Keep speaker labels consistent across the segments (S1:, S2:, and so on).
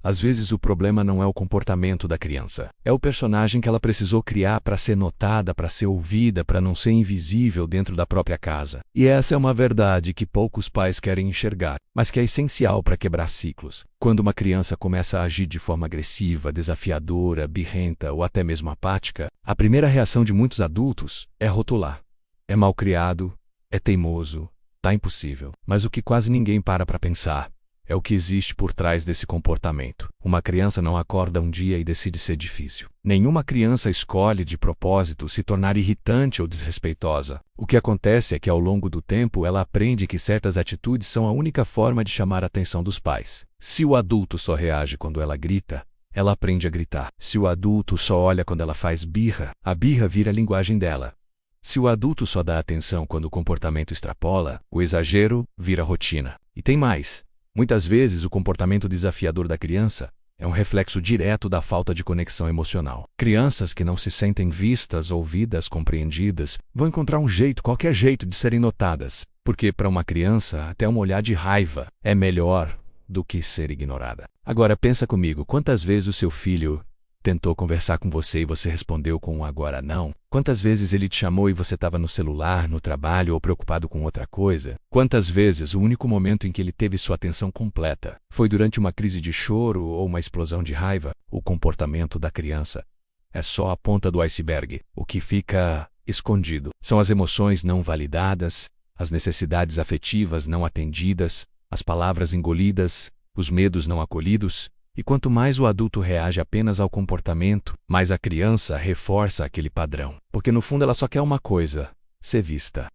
S1: Às vezes o problema não é o comportamento da criança. É o personagem que ela precisou criar para ser notada, para ser ouvida, para não ser invisível dentro da própria casa. E essa é uma verdade que poucos pais querem enxergar, mas que é essencial para quebrar ciclos. Quando uma criança começa a agir de forma agressiva, desafiadora, birrenta ou até mesmo apática, a primeira reação de muitos adultos é rotular. É malcriado, é teimoso, tá impossível. Mas o que quase ninguém para pensar é o que existe por trás desse comportamento. Uma criança não acorda um dia e decide ser difícil. Nenhuma criança escolhe de propósito se tornar irritante ou desrespeitosa. O que acontece é que ao longo do tempo ela aprende que certas atitudes são a única forma de chamar a atenção dos pais. Se o adulto só reage quando ela grita, ela aprende a gritar. Se o adulto só olha quando ela faz birra, a birra vira a linguagem dela. Se o adulto só dá atenção quando o comportamento extrapola, o exagero vira rotina. E tem mais. Muitas vezes, o comportamento desafiador da criança é um reflexo direto da falta de conexão emocional. Crianças que não se sentem vistas, ouvidas, compreendidas, vão encontrar qualquer jeito de serem notadas, porque para uma criança, até um olhar de raiva é melhor do que ser ignorada. Agora pensa comigo, quantas vezes o seu filho tentou conversar com você e você respondeu com um agora não? Quantas vezes ele te chamou e você estava no celular, no trabalho ou preocupado com outra coisa? Quantas vezes o único momento em que ele teve sua atenção completa foi durante uma crise de choro ou uma explosão de raiva? O comportamento da criança é só a ponta do iceberg. O que fica escondido são as emoções não validadas, as necessidades afetivas não atendidas, as palavras engolidas, os medos não acolhidos. E quanto mais o adulto reage apenas ao comportamento, mais a criança reforça aquele padrão. Porque no fundo ela só quer uma coisa: ser vista,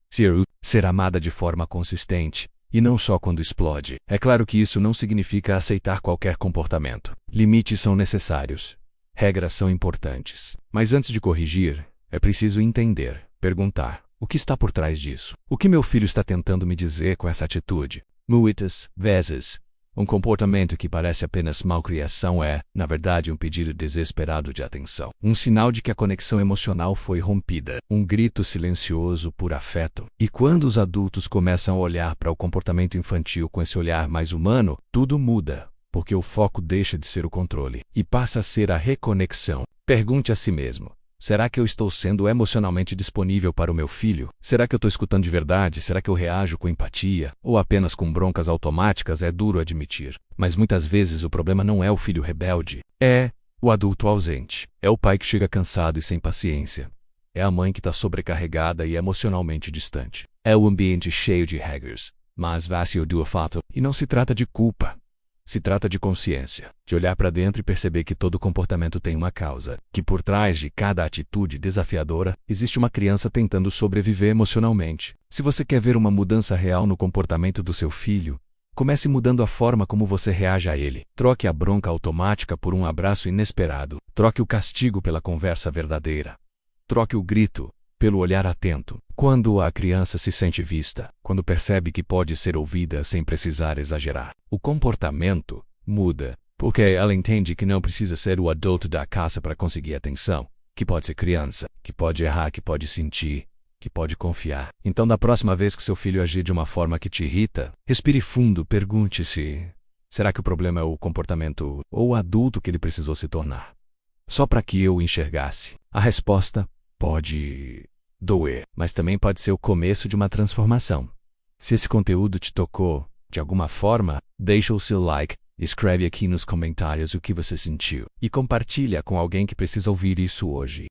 S1: ser amada de forma consistente, e não só quando explode. É claro que isso não significa aceitar qualquer comportamento. Limites são necessários. Regras são importantes. Mas antes de corrigir, é preciso entender, perguntar: o que está por trás disso? O que meu filho está tentando me dizer com essa atitude? Muitas vezes, um comportamento que parece apenas malcriação é, na verdade, um pedido desesperado de atenção. Um sinal de que a conexão emocional foi rompida. Um grito silencioso por afeto. E quando os adultos começam a olhar para o comportamento infantil com esse olhar mais humano, tudo muda, porque o foco deixa de ser o controle e passa a ser a reconexão. Pergunte a si mesmo: será que eu estou sendo emocionalmente disponível para o meu filho? Será que eu estou escutando de verdade? Será que eu reajo com empatia? Ou apenas com broncas automáticas? É duro admitir. Mas muitas vezes o problema não é o filho rebelde. É o adulto ausente. É o pai que chega cansado e sem paciência. É a mãe que está sobrecarregada e emocionalmente distante. É o ambiente cheio de regras, mas vazio do fato. E não se trata de culpa. Se trata de consciência, de olhar para dentro e perceber que todo comportamento tem uma causa, que por trás de cada atitude desafiadora existe uma criança tentando sobreviver emocionalmente. Se você quer ver uma mudança real no comportamento do seu filho, comece mudando a forma como você reage a ele. Troque a bronca automática por um abraço inesperado. Troque o castigo pela conversa verdadeira. Troque o grito pelo olhar atento. Quando a criança se sente vista, quando percebe que pode ser ouvida sem precisar exagerar, o comportamento muda, porque ela entende que não precisa ser o adulto da casa para conseguir atenção, que pode ser criança, que pode errar, que pode sentir, que pode confiar. Então, da próxima vez que seu filho agir de uma forma que te irrita, respire fundo, pergunte-se: será que o problema é o comportamento ou o adulto que ele precisou se tornar? Só para que eu enxergasse. A resposta pode doer, mas também pode ser o começo de uma transformação. Se esse conteúdo te tocou de alguma forma, deixa o seu like, escreve aqui nos comentários o que você sentiu e compartilha com alguém que precisa ouvir isso hoje.